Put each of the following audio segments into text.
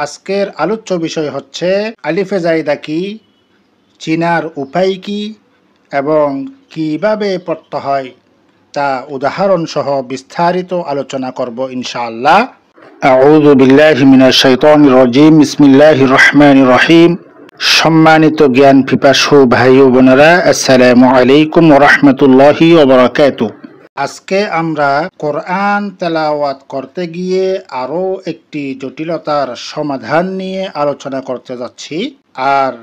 আজকের আলোচ্য বিষয় হচ্ছে আলিফে জাইদা কি, চিনার উপায় কি এবং কিভাবে পড়তে হয় তা উদাহরণ সহ বিস্তারিত আলোচনা করব ইনশাআল্লাহ। আউযু বিল্লাহি মিনাশ শাইতানির রাজিম। বিসমিল্লাহির রহমানির রহিম। সম্মানিত জ্ঞান পিপাসু ভাই ও বোনেরা, আসসালামু আলাইকুম ওয়া রাহমাতুল্লাহি ওয়া বারাকাতুহু। আজকে আমরা কোরআন তেলাওয়াত করতে গিয়ে আরো একটি জটিলতার সমাধান নিয়ে আলোচনা করতে যাচ্ছি, আর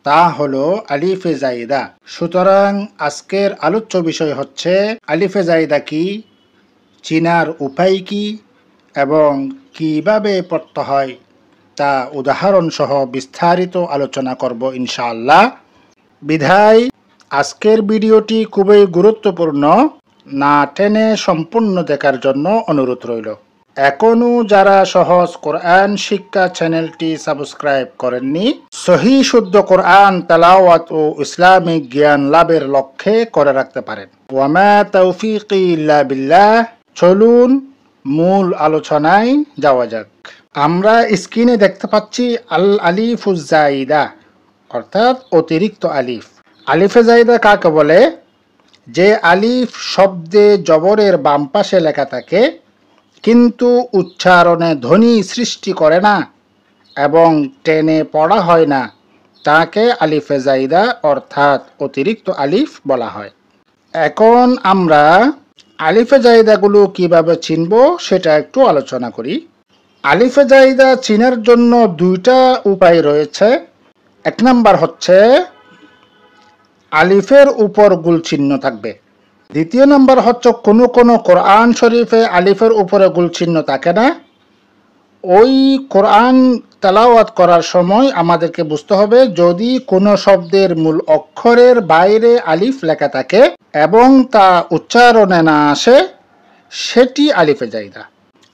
তা হলো আলিফে জাইদা। সুতরাং আজকের আলোচ্য বিষয় হচ্ছে আলিফে জাইদা কি, চিনার উপায় কি এবং কিভাবে পড়তে হয় তা উদাহরণ সহ বিস্তারিত আলোচনা করব ইনশাআল্লাহ। বিধায় আজকের ভিডিওটি খুবই গুরুত্বপূর্ণ, না টেনে সম্পূর্ণ দেখার জন্য অনুরোধ রইল। এখনো যারা সহজ কোরআন শিক্ষা চ্যানেলটি সাবস্ক্রাইব করেননি, সহি শুদ্ধ কোরআন তেলাওয়াত ও ইসলামিক জ্ঞান লাভের লক্ষ্যে করে রাখতে পারেন। ওয়ামা তাওফীকি ইল্লা বিল্লাহ। চলুন মূল আলোচনায় যাওয়া যাক। আমরা স্ক্রিনে দেখতে পাচ্ছি আল আলিফুজ জাইদা, অর্থাৎ অতিরিক্ত আলিফ। আলিফে জাইদা কাকে বলে? যে আলিফ শব্দে জবরের বাম পাশে লেখা থাকে কিন্তু উচ্চারণে ধ্বনি সৃষ্টি করে না এবং টেনে পড়া হয় না, তাকে আলিফে জাইদা অর্থাৎ অতিরিক্ত আলিফ বলা হয়। এখন আমরা আলিফে জাইদাগুলো কিভাবে চিনব সেটা একটু আলোচনা করি। আলিফে জাইদা চিনার জন্য দুইটা উপায় রয়েছে। এক নাম্বার হচ্ছে আলিফের উপর গুল চিহ্ন থাকবে। দ্বিতীয় নাম্বার হচ্ছে কোনো কোনো কোরআন শরীফে আলিফের উপরে গুল চিহ্ন থাকে না। ওই কোরআন তেলাওয়াত করার সময় আমাদেরকে বুঝতে হবে, যদি কোনো শব্দের মূল অক্ষরের বাইরে আলিফ লেখা থাকে এবং তা উচ্চারণে না আসে, সেটি আলিফে জাইদা।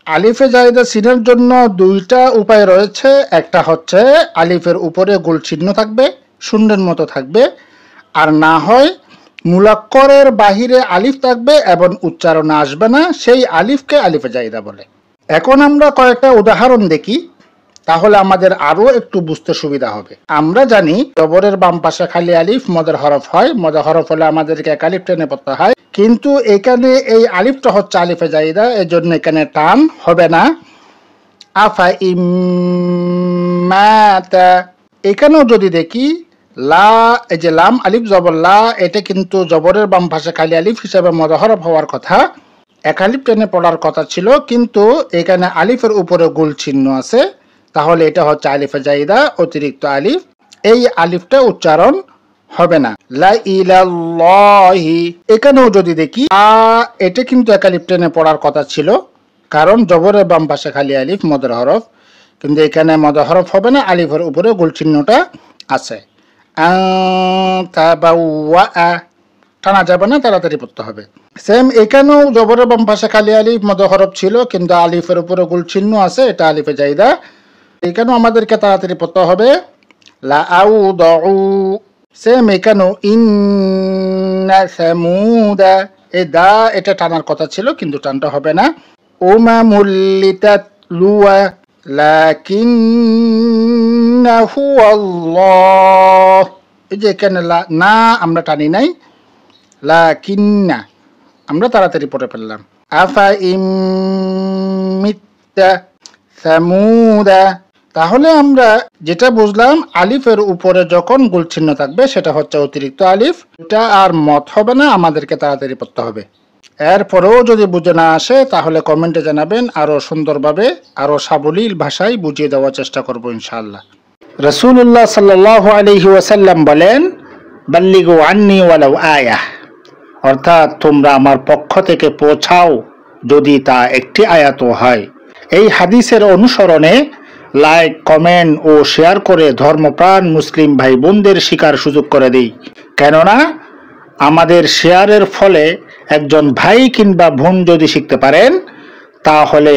আলিফে জাইদা চিনার জন্য দুইটা উপায় রয়েছে। একটা হচ্ছে আলিফের উপরে গোল চিহ্ন থাকবে, শূন্যের মতো থাকবে, আর না হয় মূলাক্ষরের বাহিরে আলিফ থাকবে এবং উচ্চারণে আসবে না, সেই আলিফকে আলিফে জাইদা বলে। এখন আমরা কয়েকটা উদাহরণ দেখি, তাহলে আমাদের আরো একটু বুঝতে সুবিধা হবে। আমরা জানি জবরের বাম পাশে খালি আলিফ মদের হরফ হয়, মদের হরফ হলে আমাদেরকে এক আলিফ টেনে পড়তে হয়, কিন্তু এখানে এই আলিফটা হচ্ছে আলিফে জাইদা, এজন্য এখানে টান হবে না। আফা ইম্মাতা, এখানেও যদি দেখি লা, এই যে লাম আলিফ জবর লা, এটা কিন্তু জবরের বাম পাশে খালি আলিফ হিসেবে মদ হরফ হওয়ার কথা, এক আলিফ টেনে পড়ার কথা ছিল, কিন্তু এখানে আলিফের উপরে গোল চিহ্ন আছে, তাহলে এটা হচ্ছে আলিফে জাইদা অতিরিক্ত আলিফ। এই আলিফটা উচ্চারণ হবে না। লা ইলাল্লাহি, এখানেও যদি দেখি এটা কিন্তু এক আলিফ টেনে পড়ার কথা ছিল, কারণ জবরের বাম পাশে খালি আলিফ মদের হরফ, কিন্তু এখানে মদের হরফ হবে না, আলিফের উপরে গোল চিহ্নটা আছে। টানা যাবে না, তাড়াতাড়ি পড়তে হবে। সেম এখানেও জবরের বাম পাশে খালি আলিফ মদ হরফ ছিল, কিন্তু আলিফের উপরে গোল চিহ্ন আছে, এটা আলিফে জাইদা। এখানেও আমাদেরকে তাড়াতাড়ি পড়তে হবে। লা আউ দাউ, সেম এখানেও ইন্না সামুদা, এই দা এটা টানার কথা ছিল, কিন্তু টানটা হবে না। উমামুল লিতাতলুয়া লাকিন্নাহু আল্লাহ, এই যে এখানে না আমরা টানি নাই, লাকিন্না আমরা তাড়াতাড়ি পড়ে ফেললাম। আফা ইম্মিতা সামুদা, তাহলে আমরা যেটা বুঝলাম, আলিফের উপরে যখন গোল চিহ্ন থাকবে সেটা হচ্ছে অতিরিক্ত আলিফ, এটা আর মত হবে না, আমাদেরকে তাড়াতাড়ি পড়তে হবে। এরপরেও যদি বুঝে না আসে তাহলে কমেন্টে জানাবেন, আরো সুন্দরভাবে আরো সাবলীল ভাষায় বুঝিয়ে দেওয়ার চেষ্টা করব ইনশাআল্লাহ। রাসূলুল্লাহ সাল্লাল্লাহু আলাইহি ওয়াসাল্লাম বলেন, বাল্লিগু আন্নি ওয়ালাউ আয়াহ, অর্থাৎ তোমরা আমার পক্ষ থেকে পৌঁছাও যদি তা একটি আয়াতও হয়। এই হাদিসের অনুসরণে লাইক, কমেন্ট ও শেয়ার করে ধর্মপ্রাণ মুসলিম ভাই বোনদের শিকার সুযোগ করে দিই, কেননা আমাদের শেয়ারের ফলে একজন ভাই কিংবা বোন যদি শিখতে পারেন, তাহলে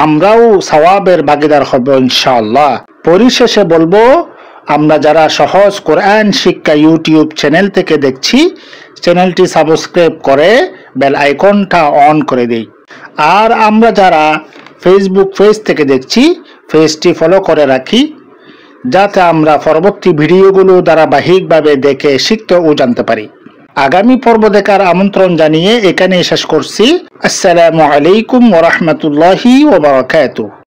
আমরাও সওয়াবের ভাগীদার হব ইনশাআল্লাহ। পরিশেষে বলবো, আমরা যারা সহজ কোরআন শিক্ষা ইউটিউব চ্যানেল থেকে দেখছি, চ্যানেলটি সাবস্ক্রাইব করে বেল আইকনটা অন করে দেই। আর আমরা যারা ফেসবুক পেজ থেকে দেখছি, পেজটি ফলো করে রাখি, যাতে আমরা পরবর্তী ভিডিওগুলো ধারাবাহিকভাবে দেখে শিখতে ও জানতে পারি। আগামী পর্ব দেখার আমন্ত্রণ জানিয়ে এখানেই শেষ করছি। আসসালামু আলাইকুম ওয়া রাহমাতুল্লাহি ওয়া বারাকাতুহু।